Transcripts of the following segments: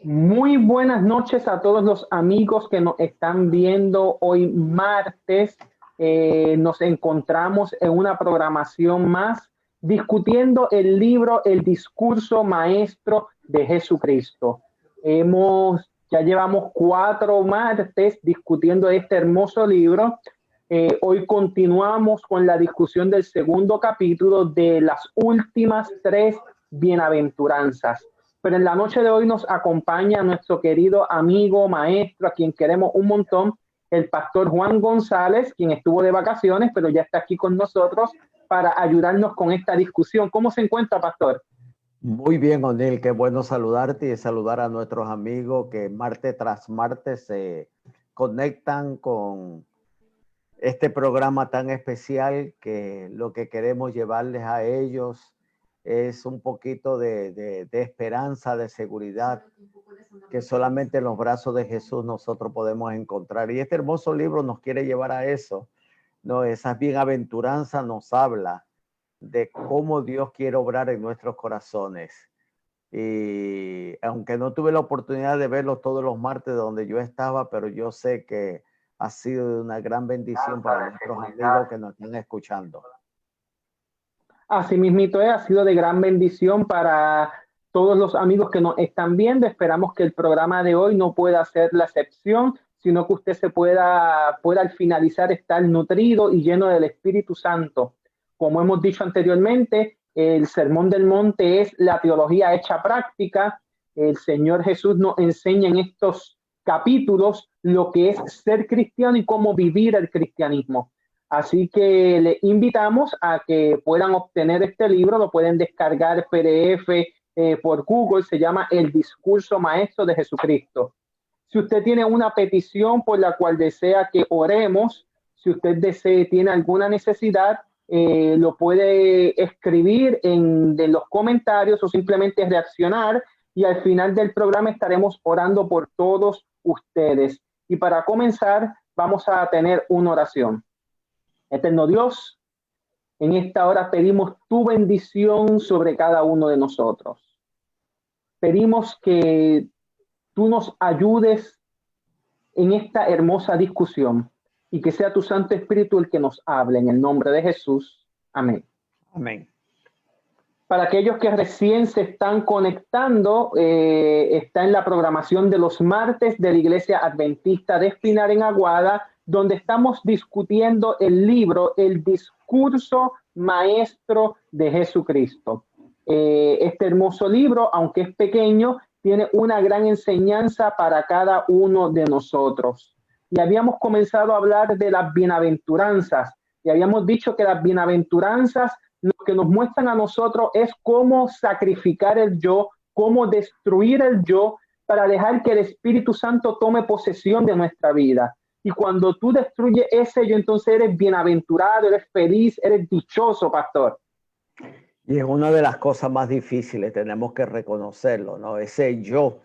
Muy buenas noches a todos los amigos que nos están viendo hoy martes. Nos encontramos en una programación más discutiendo el libro El discurso maestro de Jesucristo. Ya llevamos 4 martes discutiendo este hermoso libro. Hoy continuamos con la discusión del segundo capítulo de las últimas 3 bienaventuranzas. Pero en la noche de hoy nos acompaña nuestro querido amigo, maestro, a quien queremos un montón, el pastor Juan González, quien estuvo de vacaciones, pero ya está aquí con nosotros para ayudarnos con esta discusión. ¿Cómo se encuentra, pastor? Muy bien, O'Neill, qué bueno saludarte y saludar a nuestros amigos que martes tras martes se conectan con este programa tan especial, que lo que queremos llevarles a ellos es un poquito de esperanza, de seguridad, que solamente en los brazos de Jesús nosotros podemos encontrar. Y este hermoso libro nos quiere llevar a eso, ¿no? Esas bienaventuranzas nos habla de cómo Dios quiere obrar en nuestros corazones. Y aunque no tuve la oportunidad de verlo todos los martes donde yo estaba, pero yo sé que ha sido de una gran bendición para nuestros amigos que nos están escuchando. Así mismito ha sido de gran bendición para todos los amigos que nos están viendo. Esperamos que el programa de hoy no pueda ser la excepción, sino que usted se pueda al finalizar estar nutrido y lleno del Espíritu Santo. Como hemos dicho anteriormente, el Sermón del Monte es la teología hecha práctica. El Señor Jesús nos enseña en estos capítulos lo que es ser cristiano y cómo vivir el cristianismo. Así que le invitamos a que puedan obtener este libro, lo pueden descargar PDF por Google, se llama El discurso maestro de Jesucristo. Si usted tiene una petición por la cual desea que oremos, si usted tiene alguna necesidad, lo puede escribir en los comentarios o simplemente reaccionar, y al final del programa estaremos orando por todos ustedes. Y para comenzar, vamos a tener una oración. Eterno Dios, en esta hora pedimos tu bendición sobre cada uno de nosotros. Pedimos que tú nos ayudes en esta hermosa discusión y que sea tu Santo Espíritu el que nos hable. En el nombre de Jesús. Amén. Amén. Para aquellos que recién se están conectando, está en la programación de los martes de la Iglesia Adventista de Espinar en Aguada, donde estamos discutiendo el libro El discurso maestro de Jesucristo. Este hermoso libro, aunque es pequeño, tiene una gran enseñanza para cada uno de nosotros. Y habíamos comenzado a hablar de las bienaventuranzas, y habíamos dicho que las bienaventuranzas lo que nos muestran a nosotros es cómo sacrificar el yo, cómo destruir el yo para dejar que el Espíritu Santo tome posesión de nuestra vida. Y cuando tú destruyes ese yo, entonces eres bienaventurado, eres feliz, eres dichoso, pastor. Y es una de las cosas más difíciles, tenemos que reconocerlo, ¿no? Ese yo,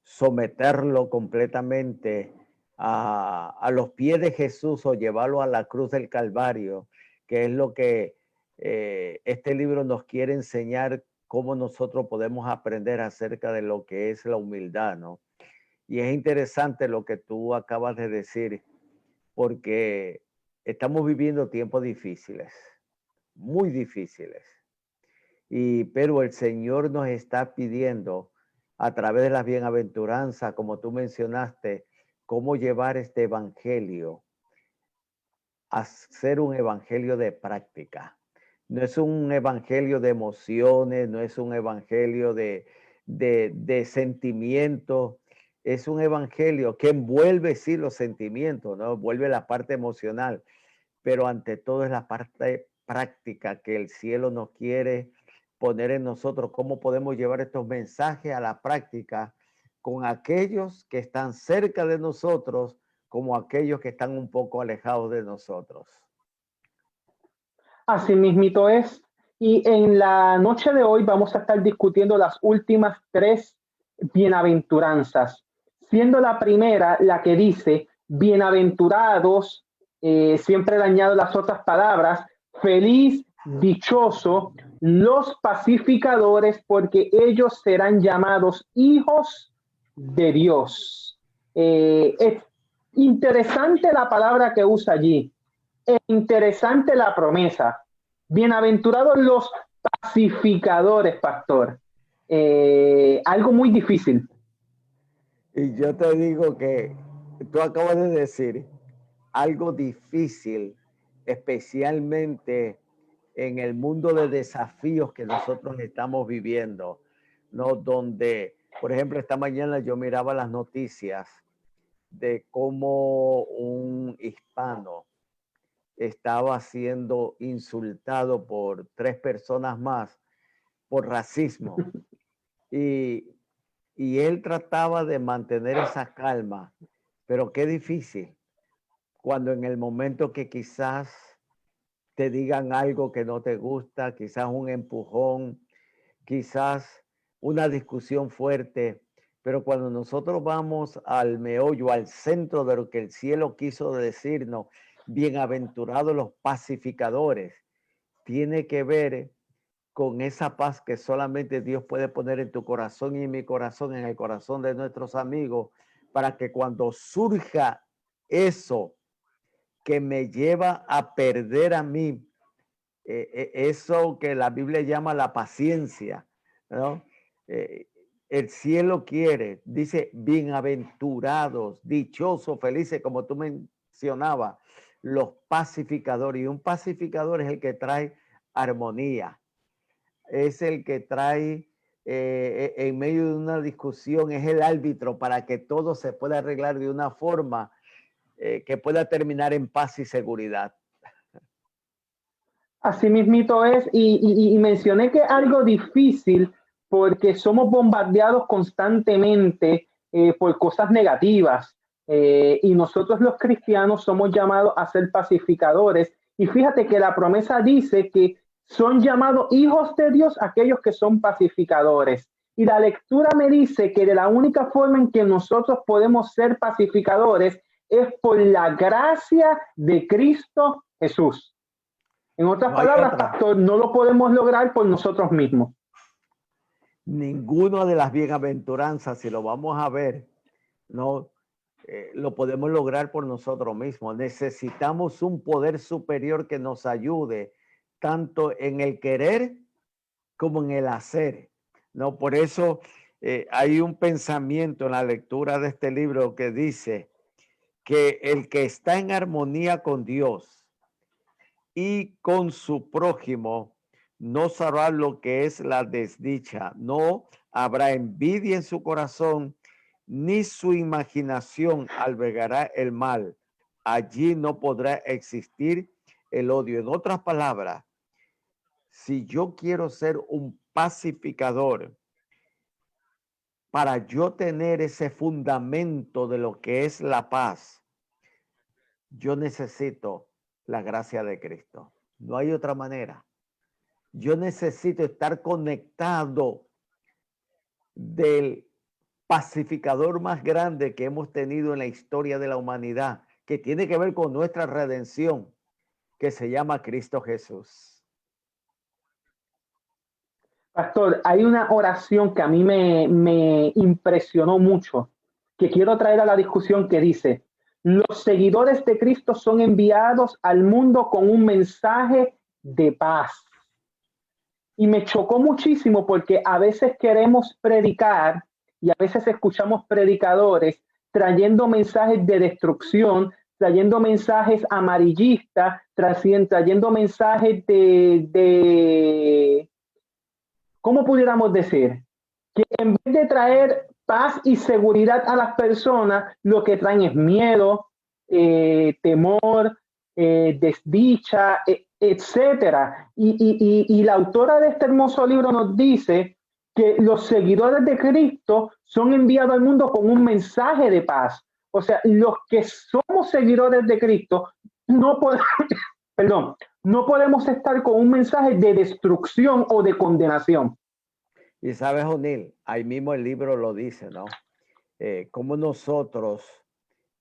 someterlo completamente a los pies de Jesús o llevarlo a la cruz del Calvario, que es lo que este libro nos quiere enseñar, cómo nosotros podemos aprender acerca de lo que es la humildad, ¿no? Y es interesante lo que tú acabas de decir, porque estamos viviendo tiempos difíciles, muy difíciles. Pero el Señor nos está pidiendo a través de las bienaventuranzas, como tú mencionaste, cómo llevar este evangelio a ser un evangelio de práctica. No es un evangelio de emociones, no es un evangelio de sentimientos, es un evangelio que envuelve sí los sentimientos, ¿no? Envuelve la parte emocional, pero ante todo es la parte práctica que el cielo nos quiere poner en nosotros. ¿Cómo podemos llevar estos mensajes a la práctica con aquellos que están cerca de nosotros, como aquellos que están un poco alejados de nosotros? Así mismito es. Y en la noche de hoy vamos a estar discutiendo las últimas 3 bienaventuranzas, siendo la primera la que dice, bienaventurados, siempre le añado las otras palabras, feliz, dichoso, los pacificadores, porque ellos serán llamados hijos de Dios. Es interesante la palabra que usa allí. Es interesante la promesa. Bienaventurados los pacificadores, pastor. Algo muy difícil. Y yo te digo que tú acabas de decir algo difícil, especialmente en el mundo de desafíos que nosotros estamos viviendo, ¿no? Donde, por ejemplo, esta mañana yo miraba las noticias de cómo un hispano estaba siendo insultado por 3 personas más por racismo. Y, y él trataba de mantener esa calma, pero qué difícil cuando en el momento que quizás te digan algo que no te gusta, quizás un empujón, quizás una discusión fuerte, pero cuando nosotros vamos al meollo, al centro de lo que el cielo quiso decirnos, bienaventurados los pacificadores, tiene que ver con esa paz que solamente Dios puede poner en tu corazón y en mi corazón, en el corazón de nuestros amigos, para que cuando surja eso que me lleva a perder a mí, eso que la Biblia llama la paciencia, ¿no? Eh, el cielo quiere, dice, bienaventurados, dichosos, felices, como tú mencionabas, los pacificadores. Y un pacificador es el que trae armonía, es el que trae en medio de una discusión, es el árbitro para que todo se pueda arreglar de una forma que pueda terminar en paz y seguridad. Así mismito es, y mencioné que algo difícil porque somos bombardeados constantemente por cosas negativas, y nosotros los cristianos somos llamados a ser pacificadores. Y fíjate que la promesa dice que son llamados hijos de Dios aquellos que son pacificadores. Y la lectura me dice que de la única forma en que nosotros podemos ser pacificadores es por la gracia de Cristo Jesús. En otras No hay palabras, otra. pastor, no lo podemos lograr por nosotros mismos. Ninguna de las bienaventuranzas, si lo vamos a ver, no lo podemos lograr por nosotros mismos. Necesitamos un poder superior que nos ayude tanto en el querer como en el hacer. No, por eso hay un pensamiento en la lectura de este libro que dice que el que está en armonía con Dios y con su prójimo no sabrá lo que es la desdicha, no habrá envidia en su corazón, ni su imaginación albergará el mal. Allí no podrá existir el odio. En otras palabras, si yo quiero ser un pacificador, para yo tener ese fundamento de lo que es la paz, yo necesito la gracia de Cristo. No hay otra manera. Yo necesito estar conectado del pacificador más grande que hemos tenido en la historia de la humanidad, que tiene que ver con nuestra redención, que se llama Cristo Jesús. Pastor, hay una oración que a mí me impresionó mucho, que quiero traer a la discusión, que dice: los seguidores de Cristo son enviados al mundo con un mensaje de paz. Y me chocó muchísimo porque a veces queremos predicar y a veces escuchamos predicadores trayendo mensajes de destrucción, trayendo mensajes amarillistas, trayendo mensajes ¿cómo pudiéramos decir? Que en vez de traer paz y seguridad a las personas, lo que traen es miedo, temor, desdicha, etcétera. Y la autora de este hermoso libro nos dice que los seguidores de Cristo son enviados al mundo con un mensaje de paz. O sea, los que somos seguidores de Cristo no podemos, perdón, no podemos estar con un mensaje de destrucción o de condenación. Y sabes, O'Neill, ahí mismo el libro lo dice, ¿no? Como nosotros,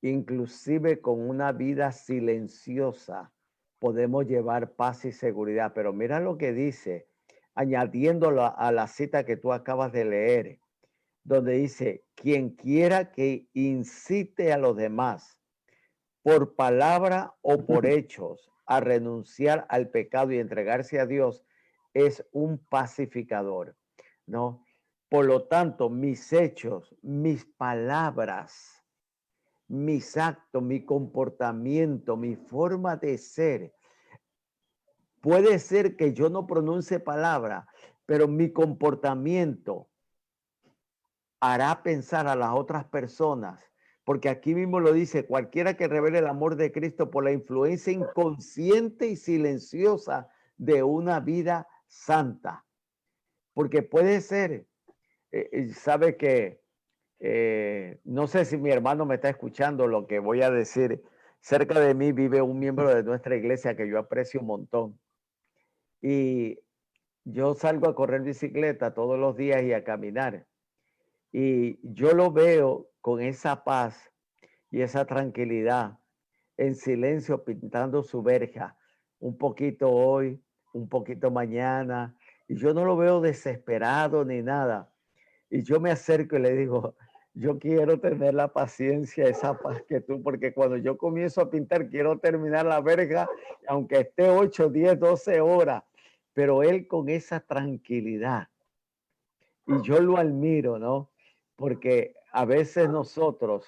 inclusive con una vida silenciosa, podemos llevar paz y seguridad. Pero mira lo que dice añadiéndolo a la cita que tú acabas de leer, donde dice, quien quiera que incite a los demás por palabra o por hechos a renunciar al pecado y entregarse a Dios es un pacificador, ¿no? Por lo tanto, mis hechos, mis palabras, mis actos, mi comportamiento, mi forma de ser, puede ser que yo no pronuncie palabra, pero mi comportamiento hará pensar a las otras personas, porque aquí mismo lo dice, cualquiera que revele el amor de Cristo por la influencia inconsciente y silenciosa de una vida santa. Porque puede ser, sabe que, no sé si mi hermano me está escuchando lo que voy a decir. Cerca de mí vive un miembro de nuestra iglesia que yo aprecio un montón. Y yo salgo a correr bicicleta todos los días y a caminar. Y yo lo veo con esa paz y esa tranquilidad, en silencio, pintando su verja, un poquito hoy, un poquito mañana, y yo no lo veo desesperado ni nada. Y yo me acerco y le digo, yo quiero tener la paciencia, esa paz que tú, porque cuando yo comienzo a pintar, quiero terminar la verja, aunque esté 8, 10, 12 horas, pero él con esa tranquilidad. Y yo lo admiro, ¿no? Porque a veces nosotros,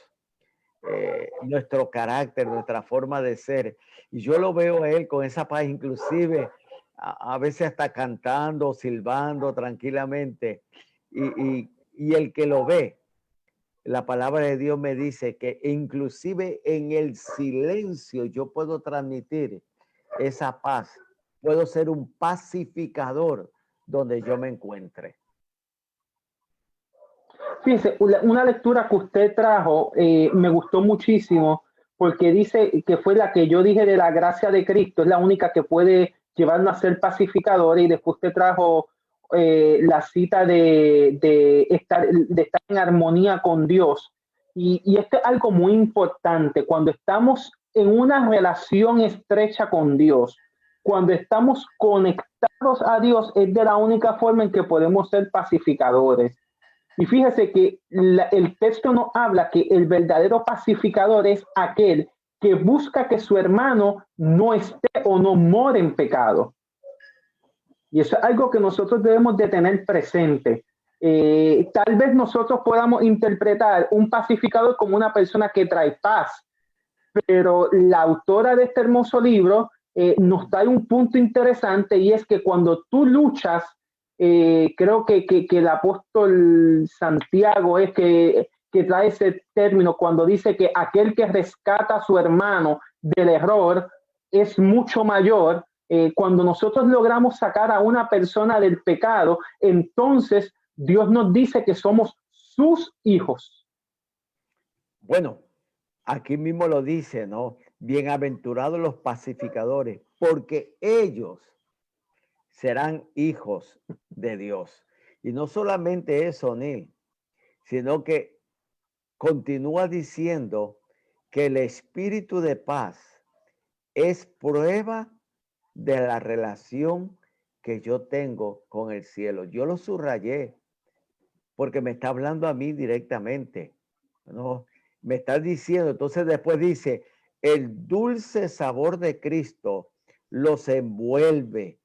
nuestro carácter, nuestra forma de ser, y yo lo veo a él con esa paz, inclusive a veces hasta cantando, silbando tranquilamente, y el que lo ve, la palabra de Dios me dice que inclusive en el silencio yo puedo transmitir esa paz, puedo ser un pacificador donde yo me encuentre. Fíjese, una lectura que usted trajo me gustó muchísimo porque dice que fue la que yo dije de la gracia de Cristo, es la única que puede llevarnos a ser pacificadores y después usted trajo la cita de estar en armonía con Dios. Y esto es algo muy importante, cuando estamos en una relación estrecha con Dios, cuando estamos conectados a Dios, es de la única forma en que podemos ser pacificadores. Y fíjese que el texto nos habla que el verdadero pacificador es aquel que busca que su hermano no esté o no more en pecado. Y eso es algo que nosotros debemos de tener presente. Tal vez nosotros podamos interpretar un pacificador como una persona que trae paz, pero la autora de este hermoso libro nos trae un punto interesante y es que cuando tú luchas, creo que el apóstol Santiago es que trae ese término cuando dice que aquel que rescata a su hermano del error es mucho mayor. Cuando nosotros logramos sacar a una persona del pecado, entonces Dios nos dice que somos sus hijos. Bueno, aquí mismo lo dice, ¿no? Bienaventurados los pacificadores, porque ellos serán hijos de Dios. Y no solamente eso, Neil, sino que continúa diciendo que el espíritu de paz es prueba de la relación que yo tengo con el cielo. Yo lo subrayé porque me está hablando a mí directamente, ¿no? Me está diciendo, entonces después dice, el dulce sabor de Cristo los envuelve.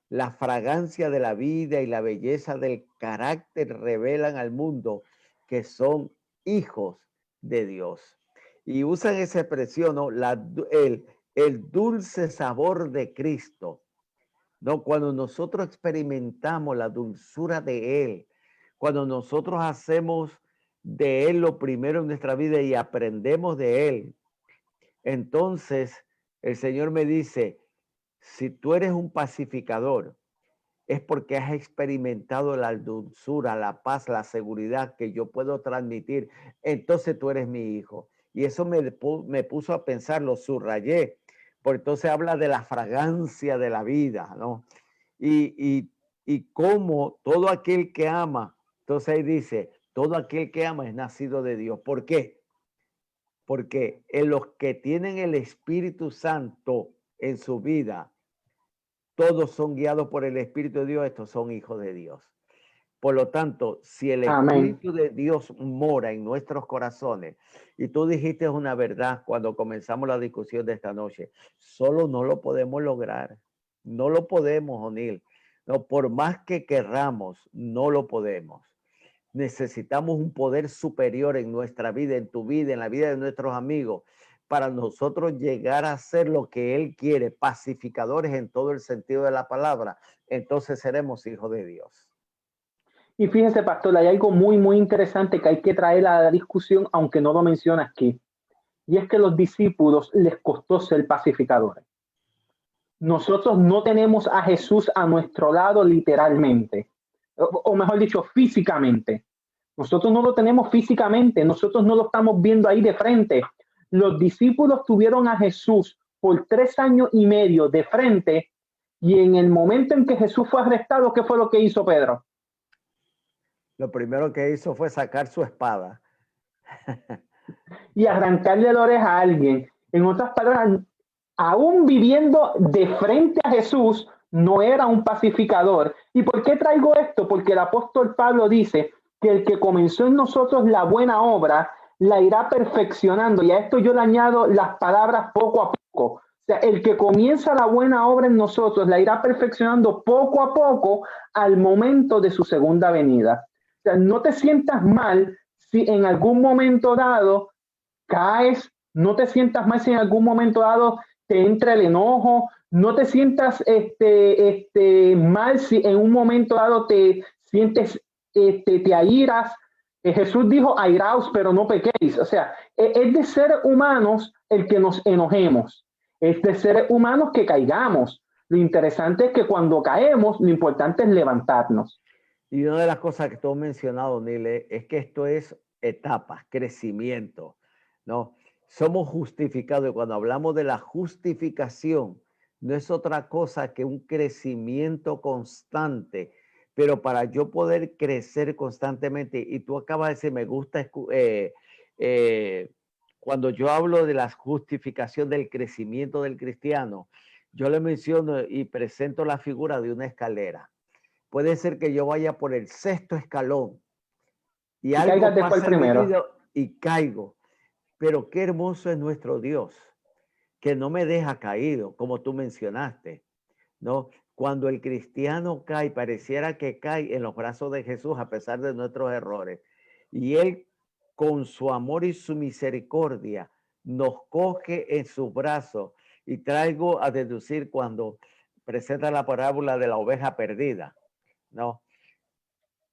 La fragancia de la vida y la belleza del carácter revelan al mundo que son hijos de Dios. Y usan esa expresión, ¿no? El dulce sabor de Cristo, ¿no? Cuando nosotros experimentamos la dulzura de Él, cuando nosotros hacemos de Él lo primero en nuestra vida y aprendemos de Él, entonces el Señor me dice, si tú eres un pacificador, es porque has experimentado la dulzura, la paz, la seguridad que yo puedo transmitir. Entonces tú eres mi hijo. Y eso me puso a pensar, lo subrayé, porque entonces habla de la fragancia de la vida, ¿no? Y cómo todo aquel que ama, entonces ahí dice, todo aquel que ama es nacido de Dios. ¿Por qué? Porque en los que tienen el Espíritu Santo en su vida, todos son guiados por el Espíritu de Dios, estos son hijos de Dios. Por lo tanto, si el Amén. Espíritu de Dios mora en nuestros corazones, y tú dijiste una verdad cuando comenzamos la discusión de esta noche, solo no lo podemos lograr. No lo podemos, O'Neill. No, por más que querramos, no lo podemos. Necesitamos un poder superior en nuestra vida, en tu vida, en la vida de nuestros amigos, para nosotros llegar a ser lo que Él quiere, pacificadores en todo el sentido de la palabra. Entonces seremos hijos de Dios. Y fíjese, pastor, hay algo muy, muy interesante que hay que traer a la discusión, aunque no lo menciona aquí. Y es que los discípulos les costó ser pacificadores. Nosotros no tenemos a Jesús a nuestro lado literalmente, o mejor dicho, físicamente. Nosotros no lo tenemos físicamente, nosotros no lo estamos viendo ahí de frente. Los discípulos tuvieron a Jesús por 3 años y medio de frente, y en el momento en que Jesús fue arrestado, ¿qué fue lo que hizo Pedro? Lo primero que hizo fue sacar su espada. Y arrancarle la oreja a alguien. En otras palabras, aún viviendo de frente a Jesús, no era un pacificador. ¿Y por qué traigo esto? Porque el apóstol Pablo dice que el que comenzó en nosotros la buena obra, la irá perfeccionando. Y a esto yo le añado las palabras poco a poco. O sea, el que comienza la buena obra en nosotros, la irá perfeccionando poco a poco al momento de su segunda venida. O sea, no te sientas mal si en algún momento dado caes, no te sientas mal si en algún momento dado te entra el enojo, no te sientas mal si en un momento dado te sientes, te airas. Jesús dijo, airaos, pero no pequéis. O sea, es de seres humanos el que nos enojemos, es de seres humanos que caigamos. Lo interesante es que cuando caemos, lo importante es levantarnos. Y una de las cosas que tú has mencionado, Nile, es que esto es etapas, crecimiento, ¿no? Somos justificados y cuando hablamos de la justificación, no es otra cosa que un crecimiento constante, pero para yo poder crecer constantemente, y tú acabas de decir, me gusta, cuando yo hablo de la justificación del crecimiento del cristiano, yo le menciono y presento la figura de una escalera. Puede ser que yo vaya por el 6º escalón y algo pasa en mi vida y caigo. Pero qué hermoso es nuestro Dios, que no me deja caído, como tú mencionaste, ¿no? Cuando el cristiano cae, pareciera que cae en los brazos de Jesús a pesar de nuestros errores. Y Él, con su amor y su misericordia, nos coge en sus brazos. Y traigo a deducir cuando presenta la parábola de la oveja perdida, ¿no?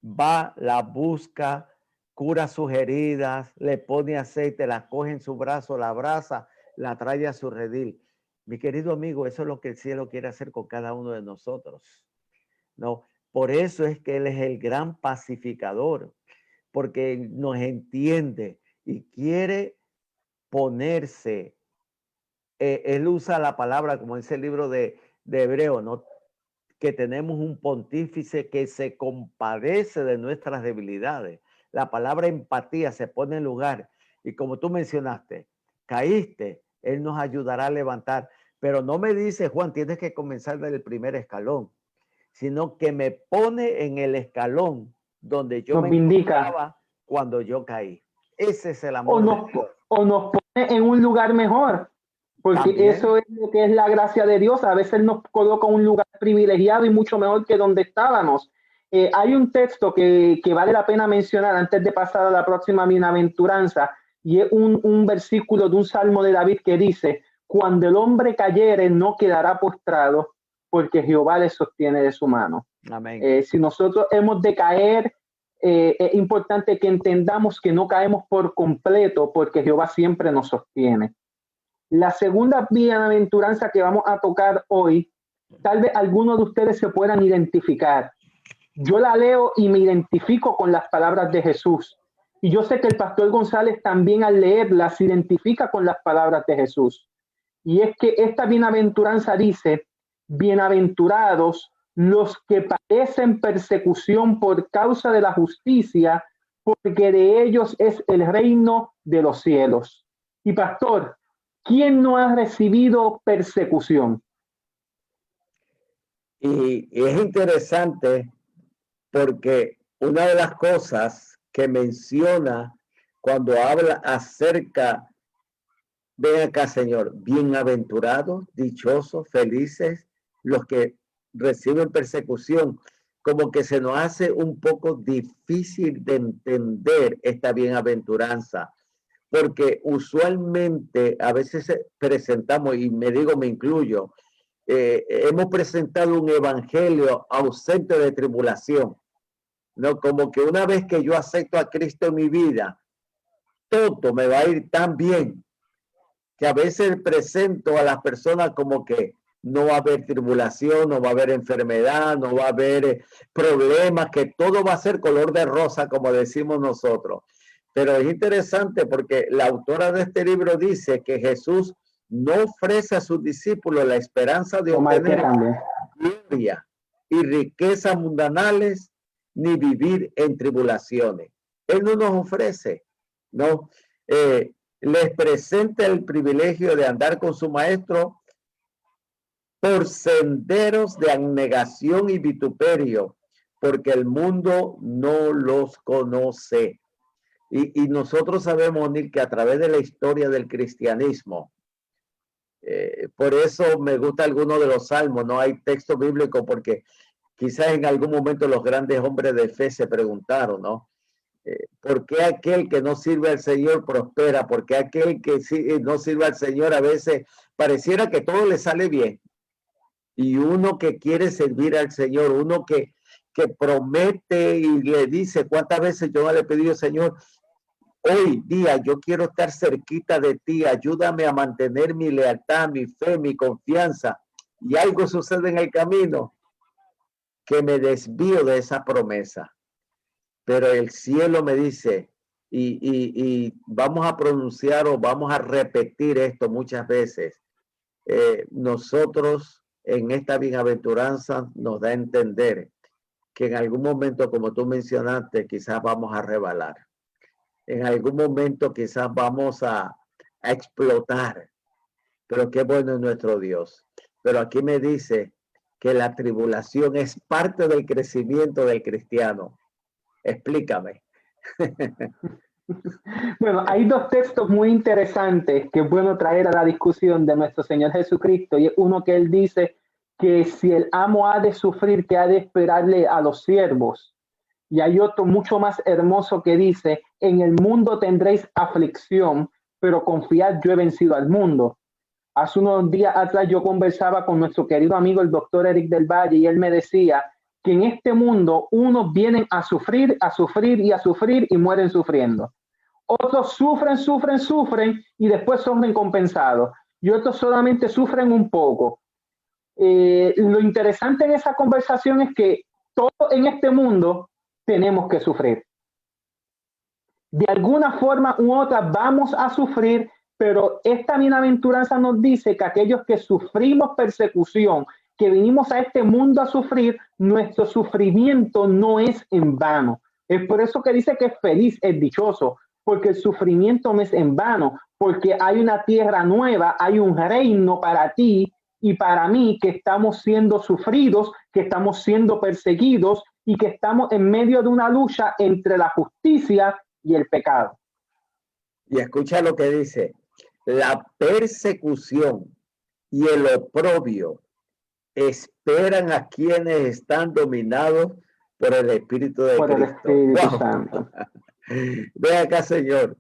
Va, la busca, cura sus heridas, le pone aceite, la coge en su brazo, la abraza, la trae a su redil. Mi querido amigo, eso es lo que el cielo quiere hacer con cada uno de nosotros, ¿no? Por eso es que Él es el gran pacificador, porque nos entiende y quiere ponerse. Él usa la palabra, como dice el libro de Hebreo, ¿no? Que tenemos un pontífice que se compadece de nuestras debilidades. La palabra empatía se pone en lugar. Y como tú mencionaste, caíste, Él nos ayudará a levantar. Pero no me dice, Juan, tienes que comenzar del primer escalón, sino que me pone en el escalón donde yo me encontraba cuando yo caí. Ese es el amor de Dios. O nos pone en un lugar mejor. Porque también eso es lo que es la gracia de Dios. A veces nos coloca en un lugar privilegiado y mucho mejor que donde estábamos. Hay un texto que vale la pena mencionar antes de pasar a la próxima bienaventuranza, y es un versículo de un salmo de David que dice: cuando el hombre cayere, no quedará postrado, porque Jehová le sostiene de su mano. Amén. Si nosotros hemos de caer, es importante que entendamos que no caemos por completo, porque Jehová siempre nos sostiene. La segunda bienaventuranza que vamos a tocar hoy, tal vez algunos de ustedes se puedan identificar. Yo la leo y me identifico con las palabras de Jesús. Y yo sé que el pastor González también al leerla se identifica con las palabras de Jesús. Y es que esta bienaventuranza dice: bienaventurados los que padecen persecución por causa de la justicia, porque de ellos es el reino de los cielos. Y pastor, ¿quién no ha recibido persecución? Y es interesante porque una de las cosas que menciona cuando habla acerca, ven acá, Señor, bienaventurados, dichosos, felices, los que reciben persecución, como que se nos hace un poco difícil de entender esta bienaventuranza, porque usualmente a veces presentamos, y me digo, me incluyo, hemos presentado un evangelio ausente de tribulación, ¿no? Como que una vez que yo acepto a Cristo en mi vida, todo me va a ir tan bien, que a veces presento a las personas como que no va a haber tribulación, no va a haber enfermedad, no va a haber problemas, que todo va a ser color de rosa, como decimos nosotros. Pero es interesante porque la autora de este libro dice que Jesús no ofrece a sus discípulos la esperanza de obtener gloria y riquezas mundanales, ni vivir en tribulaciones. Él no nos ofrece, ¿no? Les presenta el privilegio de andar con su maestro por senderos de abnegación y vituperio, porque el mundo no los conoce. Y nosotros sabemos, Neil, que a través de la historia del cristianismo, por eso me gusta alguno de los salmos, no hay texto bíblico, porque quizás en algún momento los grandes hombres de fe se preguntaron, ¿no? ¿Por qué aquel que no sirve al Señor prospera? ¿Por qué aquel que no sirve al Señor a veces pareciera que todo le sale bien? Y uno que quiere servir al Señor, uno que promete y le dice, ¿cuántas veces yo no le he pedido, Señor, hoy día yo quiero estar cerquita de ti, ayúdame a mantener mi lealtad, mi fe, mi confianza? Y algo sucede en el camino que me desvío de esa promesa. Pero el cielo me dice, y vamos a pronunciar o vamos a repetir esto muchas veces, nosotros en esta bienaventuranza nos da a entender que en algún momento, como tú mencionaste, quizás vamos a rebalar. En algún momento quizás vamos a explotar, pero qué bueno es nuestro Dios. Pero aquí me dice que la tribulación es parte del crecimiento del cristiano. Explícame. Bueno, hay dos textos muy interesantes que es bueno traer a la discusión de nuestro Señor Jesucristo. Y uno que él dice que si el amo ha de sufrir, que ha de esperarle a los siervos. Y hay otro mucho más hermoso que dice, en el mundo tendréis aflicción, pero confiad, yo he vencido al mundo. Hace unos días atrás yo conversaba con nuestro querido amigo el doctor Eric del Valle y él me decía que en este mundo unos vienen a sufrir y a sufrir y mueren sufriendo. Otros sufren y después son recompensados. Y otros solamente sufren un poco. Lo interesante en esa conversación es que todos en este mundo tenemos que sufrir. De alguna forma u otra vamos a sufrir, pero esta bienaventuranza nos dice que aquellos que sufrimos persecución, que vinimos a este mundo a sufrir, nuestro sufrimiento no es en vano. Es por eso que dice que es feliz, es dichoso, porque el sufrimiento no es en vano, porque hay una tierra nueva, hay un reino para ti y para mí que estamos siendo sufridos, que estamos siendo perseguidos y que estamos en medio de una lucha entre la justicia y el pecado. Y escucha lo que dice: la persecución y el oprobio esperan a quienes están dominados por el Espíritu de por Cristo. El Espíritu Santo. Ve acá, Señor.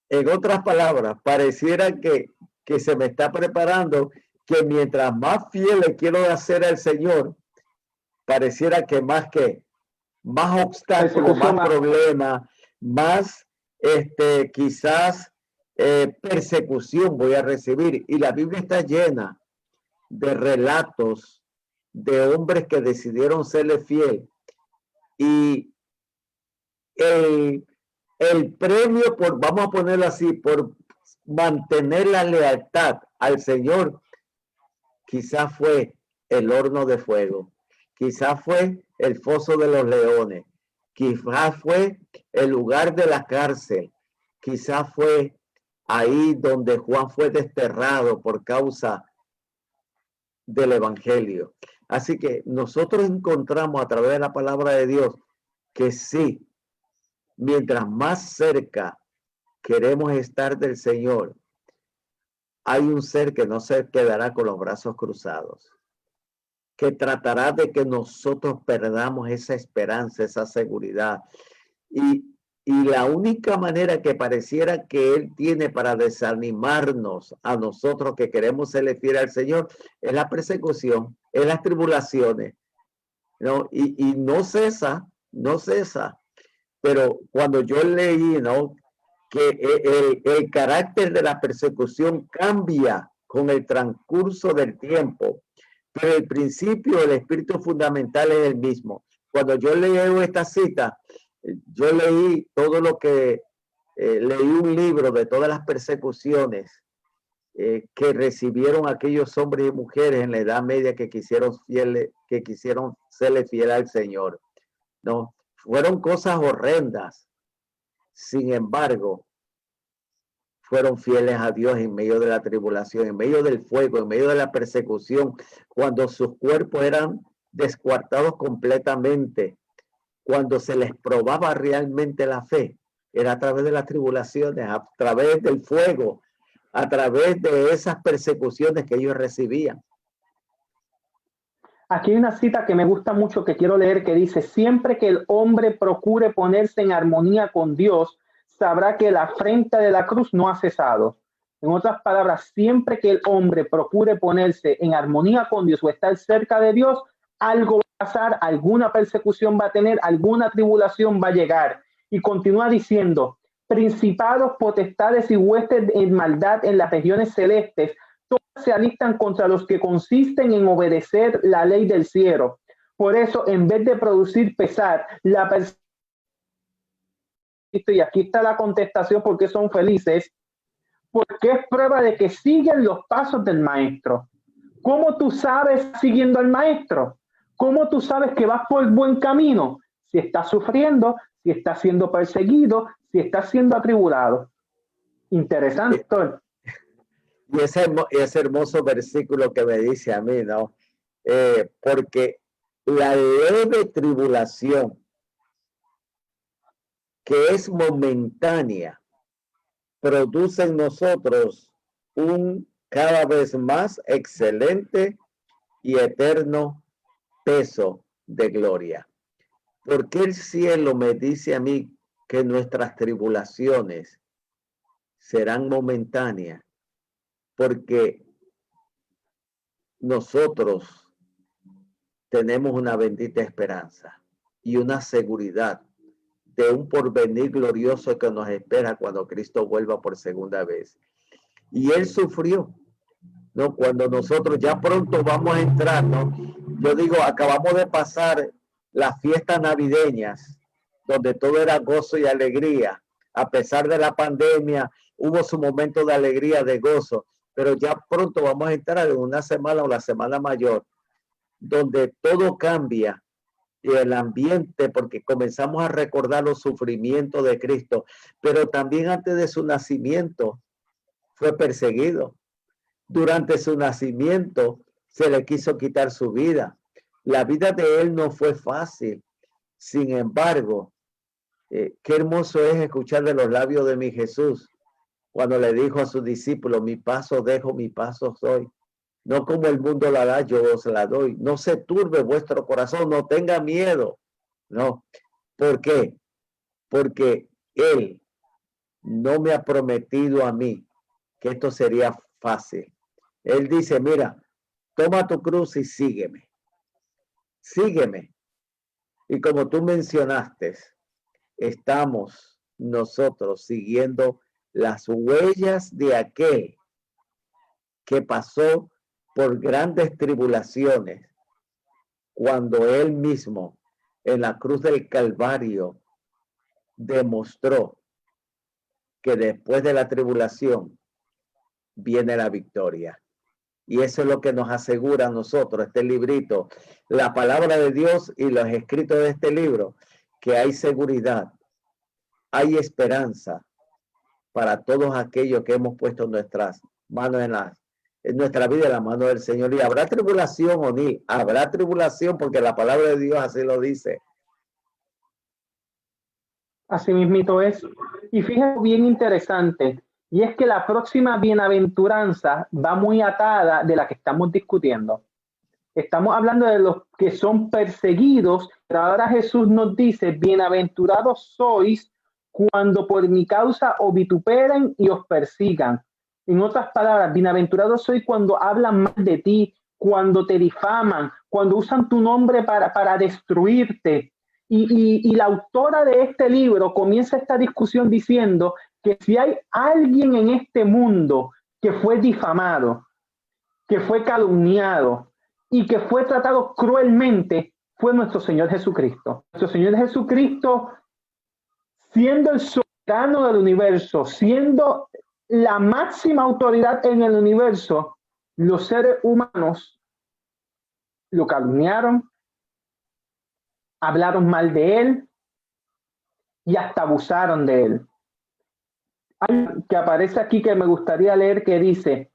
En otras palabras, pareciera que se me está preparando, que mientras más fiel le quiero hacer al Señor, pareciera que más obstáculos, más problemas, más quizás persecución voy a recibir. Y la Biblia está llena de relatos de hombres que decidieron serle fiel. Y el premio por, vamos a ponerlo así, por mantener la lealtad al Señor, quizás fue el horno de fuego, quizás fue el foso de los leones, quizás fue el lugar de la cárcel, quizás fue ahí donde Juan fue desterrado por causa del evangelio. Así que nosotros encontramos a través de la palabra de Dios que sí, mientras más cerca queremos estar del Señor, hay un ser que no se quedará con los brazos cruzados, que tratará de que nosotros perdamos esa esperanza, esa seguridad. Y, y la única manera que pareciera que Él tiene para desanimarnos a nosotros que queremos serle fiel al Señor es la persecución, es las tribulaciones, ¿no? Y no cesa, no cesa. Pero cuando yo leí, ¿no?, que el carácter de la persecución cambia con el transcurso del tiempo, pero el principio, el espíritu fundamental es el mismo. Cuando yo leo esta cita, yo leí todo lo que, leí un libro de todas las persecuciones que recibieron aquellos hombres y mujeres en la Edad Media que quisieron serle fiel al Señor, ¿no? Fueron cosas horrendas. Sin embargo, fueron fieles a Dios en medio de la tribulación, en medio del fuego, en medio de la persecución, cuando sus cuerpos eran descuartados completamente, cuando se les probaba realmente la fe. Era a través de las tribulaciones, a través del fuego, a través de esas persecuciones que ellos recibían. Aquí hay una cita que me gusta mucho que quiero leer que dice, siempre que el hombre procure ponerse en armonía con Dios, sabrá que la afrenta de la cruz no ha cesado. En otras palabras, siempre que el hombre procure ponerse en armonía con Dios o estar cerca de Dios, algo va a pasar, alguna persecución va a tener, alguna tribulación va a llegar. Y continúa diciendo, principados, potestades y huestes en maldad en las regiones celestes se alistan contra los que consisten en obedecer la ley del cielo. Por eso, en vez de producir pesar, la persecución, y aquí está la contestación, porque son felices, porque es prueba de que siguen los pasos del maestro. ¿Cómo tú sabes siguiendo al maestro? ¿Cómo tú sabes que vas por el buen camino? Si estás sufriendo, si estás siendo perseguido, si estás siendo atribulado. Interesante. Y ese hermoso versículo que me dice a mí, ¿no? Porque la leve tribulación, que es momentánea, produce en nosotros un cada vez más excelente y eterno peso de gloria. Porque el cielo me dice a mí que nuestras tribulaciones serán momentáneas, porque nosotros tenemos una bendita esperanza y una seguridad de un porvenir glorioso que nos espera cuando Cristo vuelva por segunda vez. Y Él sufrió, ¿no? Cuando nosotros ya pronto vamos a entrar, ¿no? Yo digo, acabamos de pasar las fiestas navideñas, donde todo era gozo y alegría. A pesar de la pandemia, hubo su momento de alegría, de gozo, pero ya pronto vamos a entrar en una semana o la semana mayor, donde todo cambia y el ambiente, porque comenzamos a recordar los sufrimientos de Cristo, pero también antes de su nacimiento fue perseguido. Durante su nacimiento se le quiso quitar su vida. La vida de él no fue fácil. Sin embargo, qué hermoso es escuchar de los labios de mi Jesús cuando le dijo a sus discípulos, mi paso dejo, mi paso soy. No como el mundo la da, yo os la doy. No se turbe vuestro corazón, no tenga miedo. No. ¿Por qué? Porque Él no me ha prometido a mí que esto sería fácil. Él dice, mira, toma tu cruz y sígueme. Sígueme. Y como tú mencionaste, estamos nosotros siguiendo las huellas de aquel que pasó por grandes tribulaciones cuando él mismo en la cruz del Calvario demostró que después de la tribulación viene la victoria. Y eso es lo que nos asegura a nosotros este librito, la palabra de Dios y los escritos de este libro, que hay seguridad, hay esperanza para todos aquellos que hemos puesto nuestras manos en nuestra vida en la mano del Señor. Y habrá tribulación, O'Neill, habrá tribulación porque la palabra de Dios así lo dice. Así mismito es. Y fíjate, bien interesante, y es que la próxima bienaventuranza va muy atada de la que estamos discutiendo. Estamos hablando de los que son perseguidos, pero ahora Jesús nos dice, bienaventurados sois cuando por mi causa os vituperen y os persigan. En otras palabras, bienaventurados sois cuando hablan mal de ti, cuando te difaman, cuando usan tu nombre para destruirte. Y la autora de este libro comienza esta discusión diciendo que si hay alguien en este mundo que fue difamado, que fue calumniado y que fue tratado cruelmente, fue nuestro Señor Jesucristo. Nuestro Señor Jesucristo, siendo el soberano del universo, siendo la máxima autoridad en el universo, los seres humanos lo calumniaron, hablaron mal de él y hasta abusaron de él. Hay que aparece aquí que me gustaría leer que dice,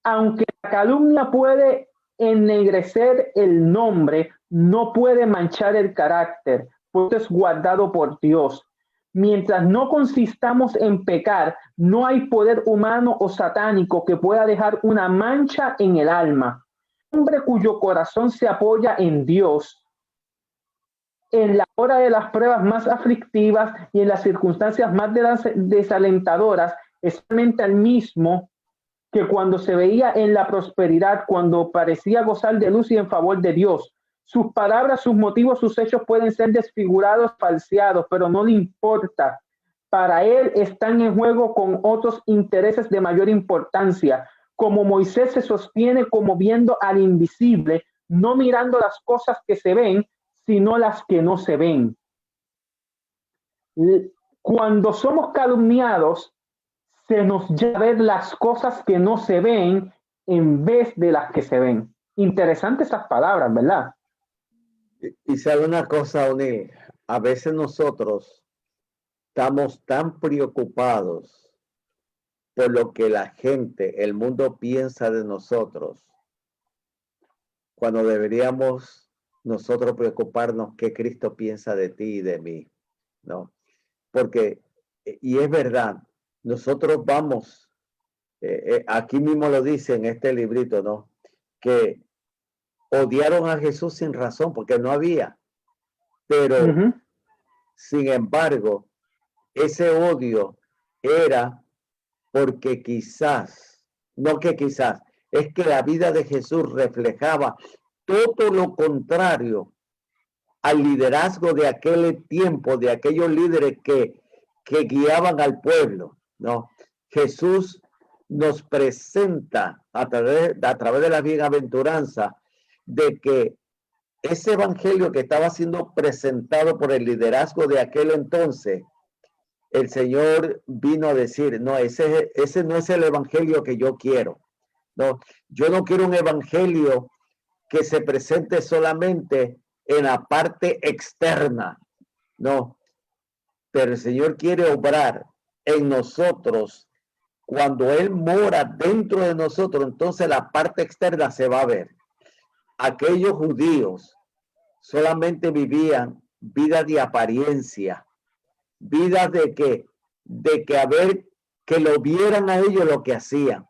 aunque la calumnia puede ennegrecer el nombre, no puede manchar el carácter, pues es guardado por Dios. Mientras no consistamos en pecar, no hay poder humano o satánico que pueda dejar una mancha en el alma. Un hombre cuyo corazón se apoya en Dios, en la hora de las pruebas más aflictivas y en las circunstancias más desalentadoras, es realmente el mismo que cuando se veía en la prosperidad, cuando parecía gozar de luz y en favor de Dios. Sus palabras, sus motivos, sus hechos pueden ser desfigurados, falseados, pero no le importa. Para él están en juego con otros intereses de mayor importancia. Como Moisés se sostiene como viendo al invisible, no mirando las cosas que se ven, sino las que no se ven. Cuando somos calumniados, se nos lleva a ver las cosas que no se ven en vez de las que se ven. Interesantes esas palabras, ¿verdad? Y sabe una cosa, O'Neill, a veces nosotros estamos tan preocupados por lo que la gente, el mundo piensa de nosotros, cuando deberíamos nosotros preocuparnos qué Cristo piensa de ti y de mí, ¿no? Porque, y es verdad, nosotros vamos, aquí mismo lo dice en este librito, ¿no? Que odiaron a Jesús sin razón, porque no había, pero sin embargo, ese odio era porque quizás, no que quizás, es que la vida de Jesús reflejaba todo lo contrario al liderazgo de aquel tiempo, de aquellos líderes que guiaban al pueblo, ¿no? Jesús nos presenta a través de la bienaventuranza de que ese evangelio que estaba siendo presentado por el liderazgo de aquel entonces, el Señor vino a decir, no, ese no es el evangelio que yo quiero. No, yo no quiero un evangelio que se presente solamente en la parte externa, no, pero el Señor quiere obrar en nosotros. Cuando Él mora dentro de nosotros, entonces la parte externa se va a ver. Aquellos judíos solamente vivían vidas de apariencia, vidas de que a ver, que lo vieran a ellos lo que hacían.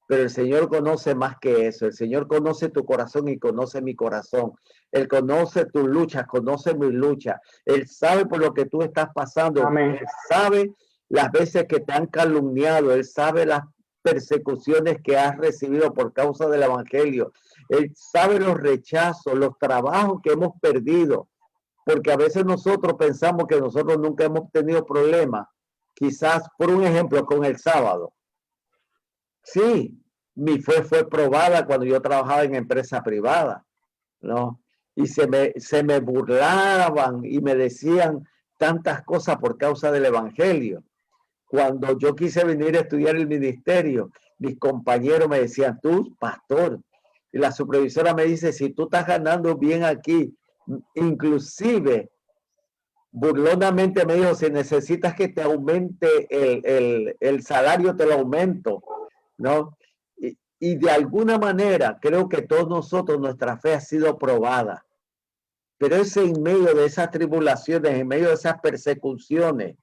Pero el Señor conoce más que eso. El Señor conoce tu corazón y conoce mi corazón. Él conoce tus luchas, conoce mi lucha. Él sabe por lo que tú estás pasando. Amén. Él sabe las veces que te han calumniado. Él sabe las persecuciones que has recibido por causa del evangelio. Él sabe los rechazos, los trabajos que hemos perdido. Porque a veces nosotros pensamos que nosotros nunca hemos tenido problemas. Quizás, por un ejemplo, con el sábado. Sí, mi fe fue probada cuando yo trabajaba en empresa privada, ¿no? Y se me burlaban y me decían tantas cosas por causa del evangelio. Cuando yo quise venir a estudiar el ministerio, mis compañeros me decían, tú, pastor, y la supervisora me dice, si tú estás ganando bien aquí, inclusive burlonamente me dijo, si necesitas que te aumente el salario, te lo aumento, ¿no? y de alguna manera creo que todos nosotros, nuestra fe ha sido probada. Pero es en medio de esas tribulaciones, en medio de esas persecuciones,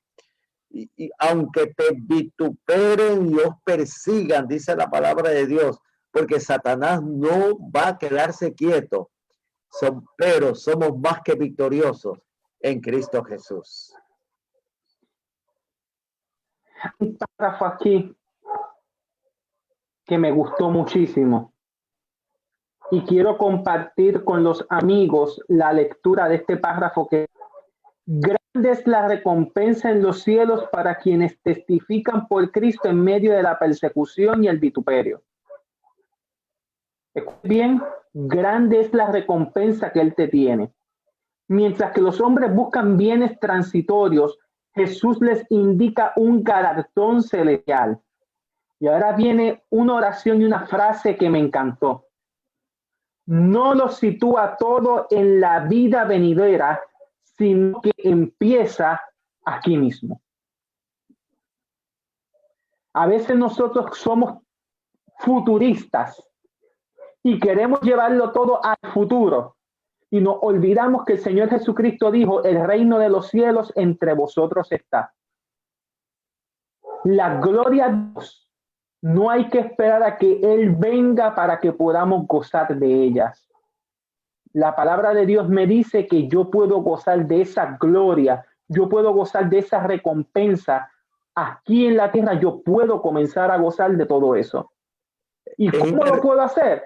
y aunque te vituperen y os persigan, dice la palabra de Dios, porque Satanás no va a quedarse quieto, pero somos más que victoriosos en Cristo Jesús. Un párrafo aquí que me gustó muchísimo y quiero compartir con los amigos la lectura de este párrafo que grande es la recompensa en los cielos para quienes testifican por Cristo en medio de la persecución y el vituperio. Bien, grande es la recompensa que Él te tiene. Mientras que los hombres buscan bienes transitorios, Jesús les indica un galardón celestial. Y ahora viene una oración y una frase que me encantó. No lo sitúa todo en la vida venidera, sino que empieza aquí mismo. A veces nosotros somos futuristas y queremos llevarlo todo al futuro. Y nos olvidamos que el Señor Jesucristo dijo, el reino de los cielos entre vosotros está. La gloria de Dios. No hay que esperar a que Él venga para que podamos gozar de ellas. La palabra de Dios me dice que yo puedo gozar de esa gloria, yo puedo gozar de esa recompensa. Aquí en la tierra yo puedo comenzar a gozar de todo eso. ¿Y cómo lo puedo hacer?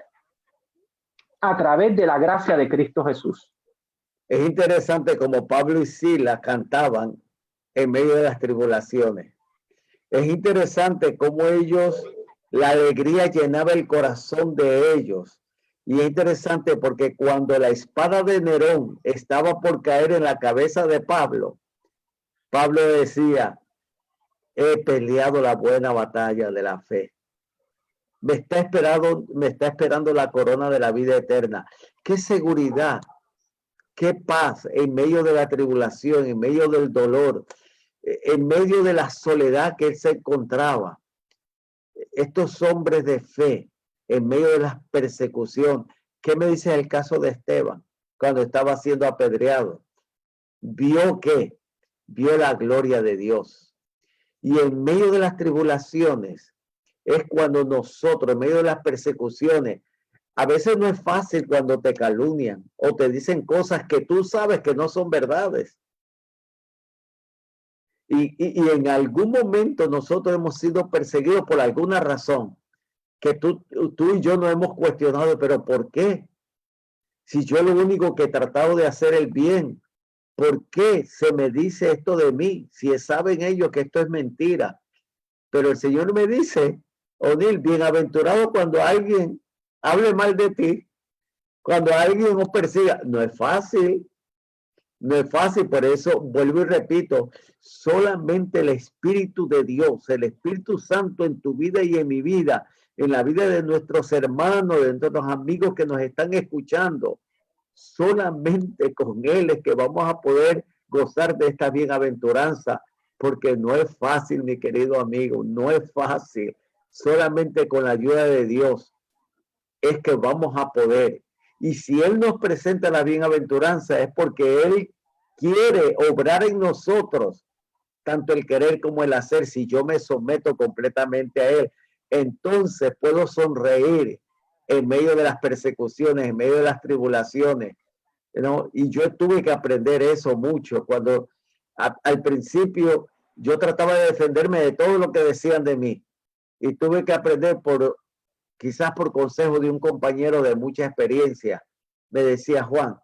A través de la gracia de Cristo Jesús. Es interesante como Pablo y Silas cantaban en medio de las tribulaciones. Es interesante cómo ellos, la alegría llenaba el corazón de ellos. Y es interesante porque cuando la espada de Nerón estaba por caer en la cabeza de Pablo, Pablo decía, he peleado la buena batalla de la fe. Me está esperando la corona de la vida eterna. Qué seguridad, qué paz en medio de la tribulación, en medio del dolor, en medio de la soledad que él se encontraba. Estos hombres de fe, en medio de la persecución. ¿Qué me dice el caso de Esteban cuando estaba siendo apedreado? Vio la gloria de Dios. Y en medio de las tribulaciones es cuando nosotros, en medio de las persecuciones, a veces no es fácil cuando te calumnian o te dicen cosas que tú sabes que no son verdades. Y en algún momento nosotros hemos sido perseguidos por alguna razón que tú y yo no hemos cuestionado, pero ¿por qué? Si yo lo único que he tratado de hacer el bien, ¿por qué se me dice esto de mí? Si saben ellos que esto es mentira. Pero el Señor me dice, O'Neill, bienaventurado cuando alguien hable mal de ti, cuando alguien os persiga. No es fácil. No es fácil, por eso vuelvo y repito, solamente el Espíritu de Dios, el Espíritu Santo en tu vida y en mi vida, en la vida de nuestros hermanos, de nuestros amigos que nos están escuchando, solamente con Él es que vamos a poder gozar de esta bienaventuranza, porque no es fácil, mi querido amigo, no es fácil. Solamente con la ayuda de Dios es que vamos a poder. Y si Él nos presenta la bienaventuranza es porque Él quiere obrar en nosotros, tanto el querer como el hacer. Si yo me someto completamente a Él, entonces puedo sonreír en medio de las persecuciones, en medio de las tribulaciones, ¿no? Y yo tuve que aprender eso mucho. Cuando al principio yo trataba de defenderme de todo lo que decían de mí, y tuve que aprender quizás por consejo de un compañero de mucha experiencia. Me decía, Juan,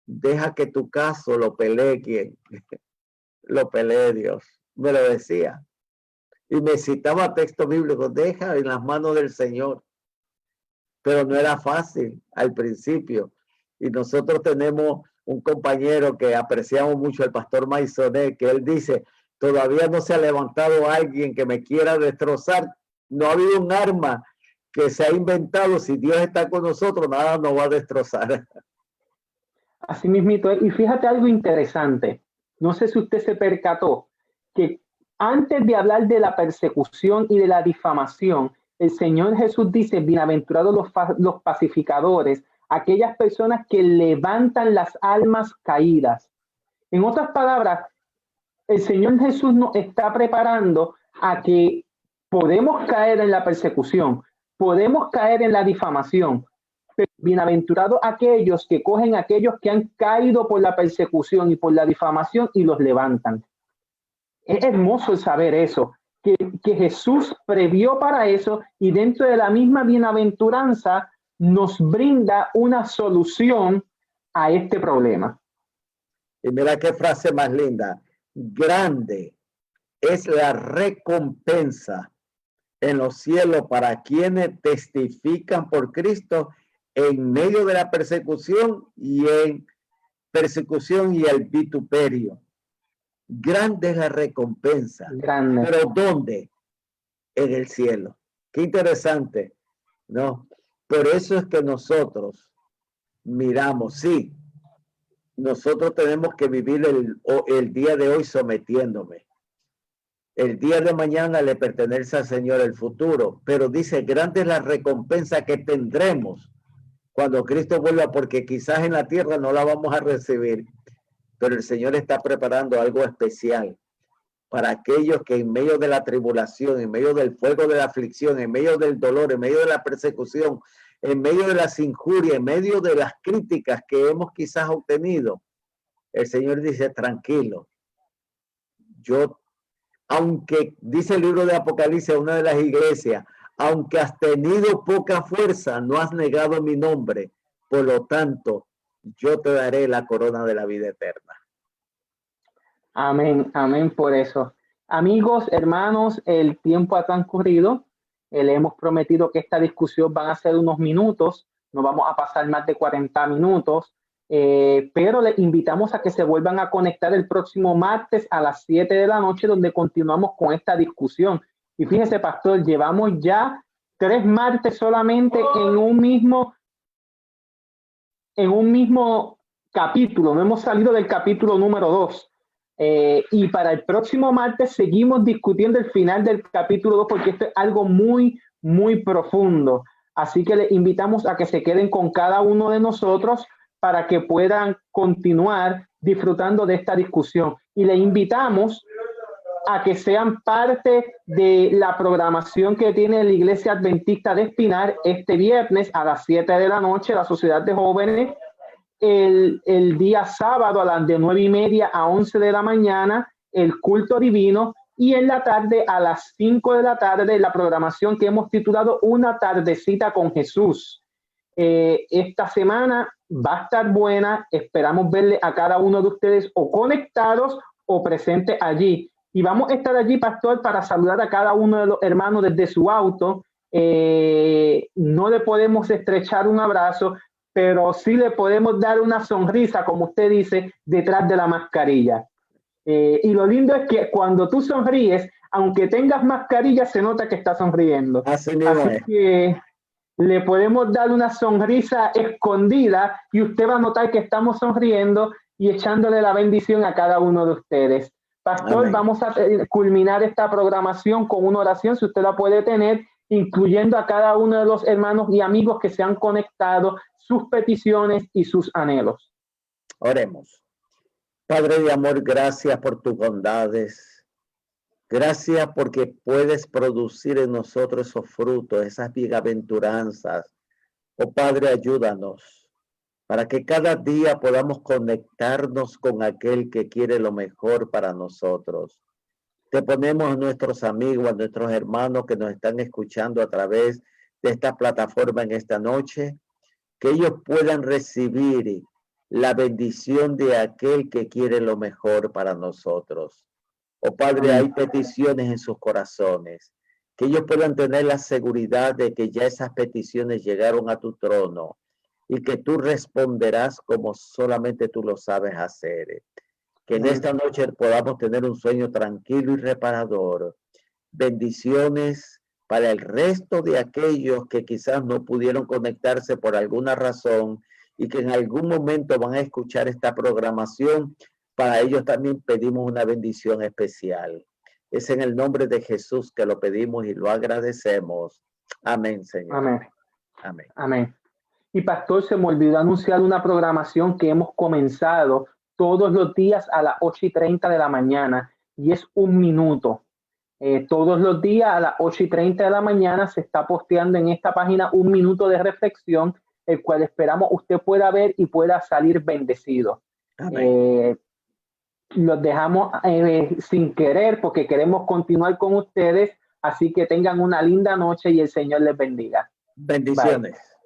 deja que tu caso lo pelee quien lo pelee Dios. Me lo decía. Y me citaba texto bíblico, deja en las manos del Señor. Pero no era fácil al principio. Y nosotros tenemos un compañero que apreciamos mucho, el pastor Maisonet, que él dice, todavía no se ha levantado alguien que me quiera destrozar. No ha habido un arma que se ha inventado. Si Dios está con nosotros, nada nos va a destrozar. Así mismito. Y fíjate algo interesante. No sé si usted se percató que antes de hablar de la persecución y de la difamación, el Señor Jesús dice, bienaventurados los pacificadores, aquellas personas que levantan las almas caídas. En otras palabras, el Señor Jesús nos está preparando a que podemos caer en la persecución, podemos caer en la difamación, pero bienaventurados aquellos que cogen a aquellos que han caído por la persecución y por la difamación y los levantan. Es hermoso el saber eso, que Jesús previó para eso y dentro de la misma bienaventuranza nos brinda una solución a este problema. Y mira qué frase más linda. Grande es la recompensa en los cielos para quienes testifican por Cristo en medio de la persecución y el vituperio. Grande es la recompensa. Grande. ¿Pero dónde? En el cielo. Qué interesante, ¿no? Por eso es que nosotros miramos, sí, nosotros tenemos que vivir el día de hoy sometiéndome. El día de mañana le pertenece al Señor el futuro, pero dice, grande es la recompensa que tendremos cuando Cristo vuelva, porque quizás en la tierra no la vamos a recibir, pero el Señor está preparando algo especial para aquellos que en medio de la tribulación, en medio del fuego de la aflicción, en medio del dolor, en medio de la persecución, en medio de las injurias, en medio de las críticas que hemos quizás obtenido, el Señor dice, tranquilo, yo, aunque dice el libro de Apocalipsis a una de las iglesias, aunque has tenido poca fuerza, no has negado mi nombre, por lo tanto, yo te daré la corona de la vida eterna. Amén, amén por eso. Amigos, hermanos, el tiempo ha transcurrido. Le hemos prometido que esta discusión van a ser unos minutos, no vamos a pasar más de 40 minutos, pero les invitamos a que se vuelvan a conectar el próximo martes a las 7 de la noche, donde continuamos con esta discusión. Y fíjese, pastor, llevamos ya 3 martes solamente en un mismo capítulo, no hemos salido del capítulo número 2. Y para el próximo martes seguimos discutiendo el final del capítulo 2 porque esto es algo muy, muy profundo. Así que les invitamos a que se queden con cada uno de nosotros para que puedan continuar disfrutando de esta discusión. Y les invitamos a que sean parte de la programación que tiene la Iglesia Adventista de Espinar este viernes a las 7 de la noche, la Sociedad de Jóvenes. El día sábado a las de 9:30 a 11 de la mañana, el culto divino, y en la tarde a las 5 de la tarde, la programación que hemos titulado Una tardecita con Jesús. Esta semana va a estar buena, esperamos verle a cada uno de ustedes o conectados o presentes allí. Y vamos a estar allí, pastor, para saludar a cada uno de los hermanos desde su auto. No le podemos estrechar un abrazo, pero sí le podemos dar una sonrisa, como usted dice, detrás de la mascarilla. Y lo lindo es que cuando tú sonríes, aunque tengas mascarilla, se nota que estás sonriendo. Así que le podemos dar una sonrisa escondida y usted va a notar que estamos sonriendo y echándole la bendición a cada uno de ustedes. Pastor, amén. Vamos a culminar esta programación con una oración, si usted la puede tener, incluyendo a cada uno de los hermanos y amigos que se han conectado, sus peticiones y sus anhelos. Oremos. Padre de amor, gracias por tus bondades. Gracias porque puedes producir en nosotros esos frutos, esas bienaventuranzas. Oh Padre, ayúdanos para que cada día podamos conectarnos con aquel que quiere lo mejor para nosotros. Te ponemos a nuestros amigos, a nuestros hermanos que nos están escuchando a través de esta plataforma en esta noche, que ellos puedan recibir la bendición de aquel que quiere lo mejor para nosotros. Oh Padre, hay peticiones en sus corazones, que ellos puedan tener la seguridad de que ya esas peticiones llegaron a tu trono y que tú responderás como solamente tú lo sabes hacer. Que en esta noche podamos tener un sueño tranquilo y reparador. Bendiciones para el resto de aquellos que quizás no pudieron conectarse por alguna razón y que en algún momento van a escuchar esta programación. Para ellos también pedimos una bendición especial. Es en el nombre de Jesús que lo pedimos y lo agradecemos. Amén, Señor. Amén. Amén. Amén. Y pastor, se me olvidó anunciar una programación que hemos comenzado todos los días a las 8:30 de la mañana y es 1 minuto. Todos los días a las 8:30 de la mañana se está posteando en esta página 1 minuto de reflexión, el cual esperamos usted pueda ver y pueda salir bendecido. Los dejamos sin querer porque queremos continuar con ustedes, así que tengan una linda noche y el Señor les bendiga. Bendiciones. Bye.